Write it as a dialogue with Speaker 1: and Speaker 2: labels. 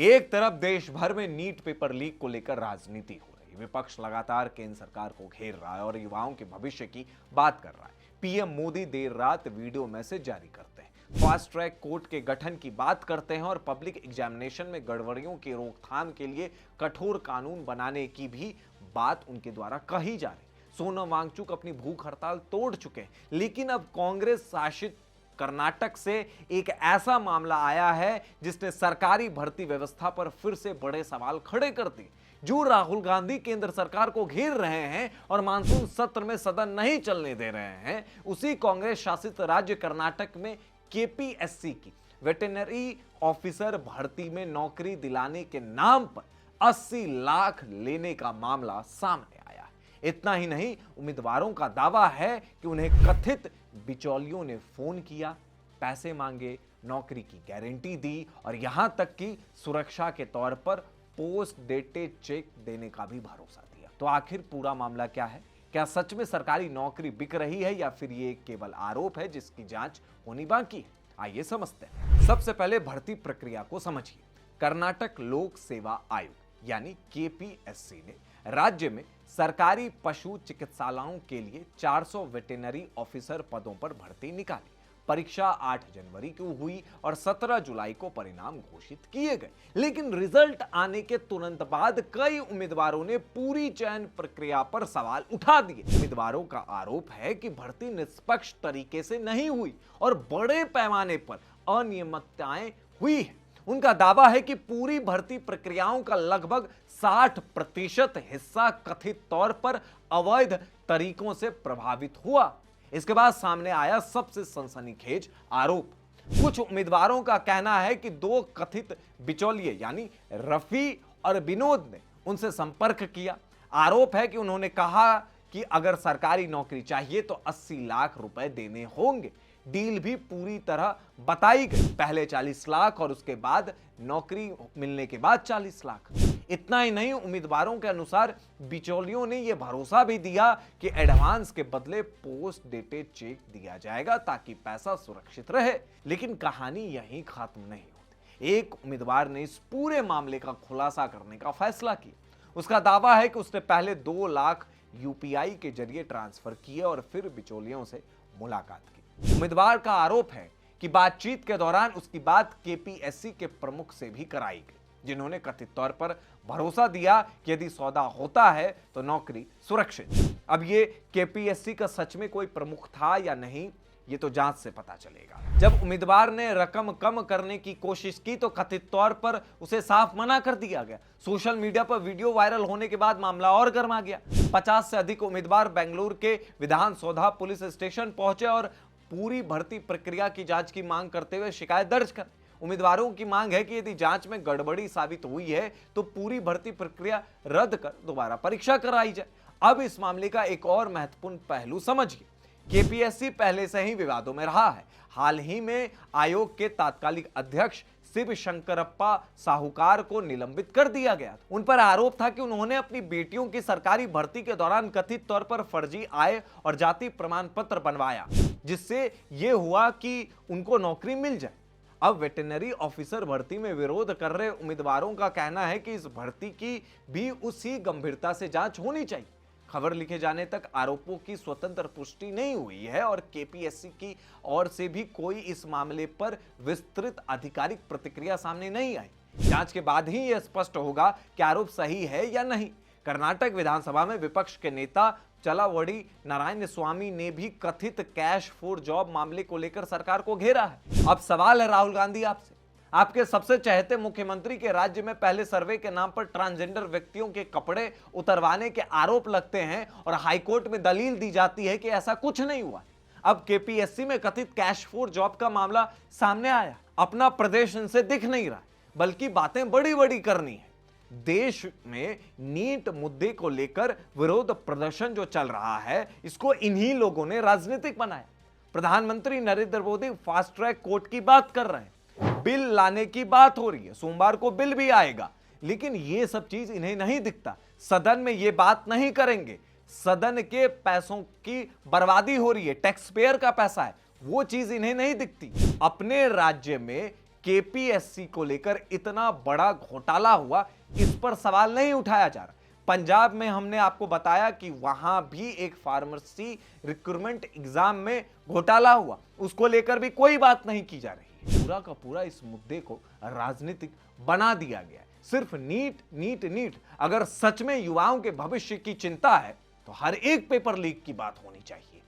Speaker 1: एक तरफ देश भर में नीट पेपर लीक को लेकर राजनीति हो रही है। विपक्ष लगातार केंद्र सरकार को घेर रहा है और युवाओं के भविष्य की बात कर रहा है। पीएम मोदी देर रात वीडियो मैसेज जारी करते हैं, फास्ट ट्रैक कोर्ट के गठन की बात करते हैं और पब्लिक एग्जामिनेशन में गड़बड़ियों की रोकथाम के लिए कठोर कानून बनाने की भी बात उनके द्वारा कही जा रही। सोनम वांगचुक अपनी भूख हड़ताल तोड़ चुके हैं, लेकिन अब कांग्रेस शासित कर्नाटक से एक ऐसा मामला आया है जिसने सरकारी भर्ती व्यवस्था पर फिर से बड़े सवाल खड़े कर दिए। जो राहुल गांधी केंद्र सरकार को घेर रहे हैं और मानसून सत्र में सदन नहीं चलने दे रहे हैं, उसी कांग्रेस शासित राज्य कर्नाटक में केपीएससी की वेटरनरी ऑफिसर भर्ती में नौकरी दिलाने के नाम पर 80 लाख लेने का मामला सामने आया है। इतना ही नहीं, उम्मीदवारों का दावा है कि उन्हें कथित बिचौलियों ने फोन किया, पैसे मांगे, नौकरी की गारंटी दी और यहां तक कि सुरक्षा के तौर पर पोस्ट डेटेड चेक देने का भी भरोसा दिया। तो आखिर पूरा मामला क्या है? क्या सच में सरकारी नौकरी बिक रही है या फिर ये केवल आरोप है जिसकी जांच होनी बाकी है? आइए समझते हैं। सबसे पहले भर्ती प्रक्रिया को समझिए। कर्नाटक लोक सेवा आयोग यानी केपीएससी ने राज्य में सरकारी पशु चिकित्सालयों के लिए 400 वेटरनरी ऑफिसर पदों पर भर्ती निकाली। परीक्षा 8 जनवरी को हुई और 17 जुलाई को परिणाम घोषित किए गए, लेकिन रिजल्ट आने के तुरंत बाद कई उम्मीदवारों ने पूरी चयन प्रक्रिया पर सवाल उठा दिए। उम्मीदवारों का आरोप है कि भर्ती निष्पक्ष तरीके से नहीं हुई और बड़े पैमाने पर अनियमितताएं हुई है। उनका दावा है कि पूरी भर्ती प्रक्रियाओं का लगभग 60% हिस्सा कथित तौर पर अवैध तरीकों से प्रभावित हुआ। इसके बाद सामने आया सबसे सनसनीखेज आरोप। कुछ उम्मीदवारों का कहना है कि दो कथित बिचौलिए यानी रफी और विनोद ने उनसे संपर्क किया। आरोप है कि उन्होंने कहा कि अगर सरकारी नौकरी चाहिए तो 80 लाख रुपए देने होंगे। डील भी पूरी तरह बताई गई, पहले 40 लाख और उसके बाद नौकरी मिलने के बाद 40 लाख। इतना ही नहीं, उम्मीदवारों के अनुसार बिचौलियों ने यह भरोसा भी दिया कि एडवांस के बदले पोस्ट डेटेड चेक दिया जाएगा ताकि पैसा सुरक्षित रहे। लेकिन कहानी यहीं खत्म नहीं होती। एक उम्मीदवार ने इस पूरे मामले का खुलासा करने का फैसला किया। उसका दावा है कि उसने पहले 2 लाख यूपीआई के जरिए ट्रांसफर किए और फिर बिचौलियों से मुलाकात की। उम्मीदवार का आरोप है कि बातचीत के दौरान उसकी बात केपीएससी के प्रमुख से भी कराई गई, जिन्होंने कथित तौर पर भरोसा दिया कि यदि सौदा होता है तो नौकरी सुरक्षित। अब ये केपीएससी का सच में कोई प्रमुख था या नहीं, ये तो जांच से पता चलेगा। जब उम्मीदवार ने रकम कम करने की कोशिश की तो कथित तौर पर उसे साफ मना कर दिया गया। सोशल मीडिया पर वीडियो वायरल होने के बाद मामला और गर्मा गया। 50 से अधिक उम्मीदवार बेंगलुरु के विधान सौधा पुलिस स्टेशन पहुंचे और पूरी भर्ती प्रक्रिया की जांच की मांग करते हुए शिकायत दर्ज कर। उम्मीदवारों की मांग है कि यदि जांच में गड़बड़ी साबित हुई है तो पूरी भर्ती प्रक्रिया रद्द कर दोबारा परीक्षा कराई जाए। अब इस मामले का एक और महत्वपूर्ण पहलू समझिए। केपीएससी पहले से ही विवादों में रहा है। हाल ही में आयोग के तात्कालिक अध्यक्ष शिव शंकरप्पा साहूकार को निलंबित कर दिया गया। उन पर आरोप था कि उन्होंने अपनी बेटियों की सरकारी भर्ती के दौरान कथित तौर पर फर्जी आय और जाति प्रमाण पत्र बनवाया, जिससे यह हुआ कि उनको नौकरी मिल जाए। अब वेटरनरी ऑफिसर भर्ती में विरोध कर रहे उम्मीदवारों का कहना है कि इस भर्ती की भी उसी गंभीरता से जांच होनी चाहिए। खबर लिखे जाने तक आरोपों की स्वतंत्र पुष्टि नहीं हुई है और केपीएससी की ओर से भी कोई इस मामले पर विस्तृत आधिकारिक प्रतिक्रिया सामने नहीं आई। जांच के बाद ही यह स्पष्ट होगा कि आरोप सही है या नहीं। कर्नाटक विधानसभा में विपक्ष के नेता चलावड़ी नारायण स्वामी ने भी कथित कैश फॉर जॉब मामले को लेकर सरकार को घेरा है। अब सवाल है राहुल गांधी आपसे, आपके सबसे चहेते मुख्यमंत्री के राज्य में पहले सर्वे के नाम पर ट्रांसजेंडर व्यक्तियों के कपड़े उतरवाने के आरोप लगते हैं और हाईकोर्ट में दलील दी जाती है कि ऐसा कुछ नहीं हुआ। अब केपीएससी में कथित कैश फॉर जॉब का मामला सामने आया। अपना प्रदेश इनसे दिख नहीं रहा, बल्कि बातें बड़ी बड़ी करनी है। देश में नीट मुद्दे को लेकर विरोध प्रदर्शन जो चल रहा है, इसको इन्हीं लोगों ने राजनीतिक बनाया। प्रधानमंत्री Narendra Modi fast track court की बात कर रहे हैं, बिल लाने की बात हो रही है, सोमवार को बिल भी आएगा, लेकिन ये सब चीज इन्हें नहीं दिखता। सदन में ये बात नहीं करेंगे। सदन के पैसों की बर्बादी हो रही है, टैक्स पेयर का पैसा है, वो चीज इन्हें नहीं दिखती। अपने राज्य में केपीएससी को लेकर इतना बड़ा घोटाला हुआ, इस पर सवाल नहीं उठाया जा रहा। पंजाब में हमने आपको बताया कि वहां भी एक फार्मेसी रिक्रूटमेंट एग्जाम में घोटाला हुआ, उसको लेकर भी कोई बात नहीं की जा रही है। पूरा का पूरा इस मुद्दे को राजनीतिक बना दिया गया है। सिर्फ नीट नीट नीट। अगर सच में युवाओं के भविष्य की चिंता है तो हर एक पेपर लीक की बात होनी चाहिए।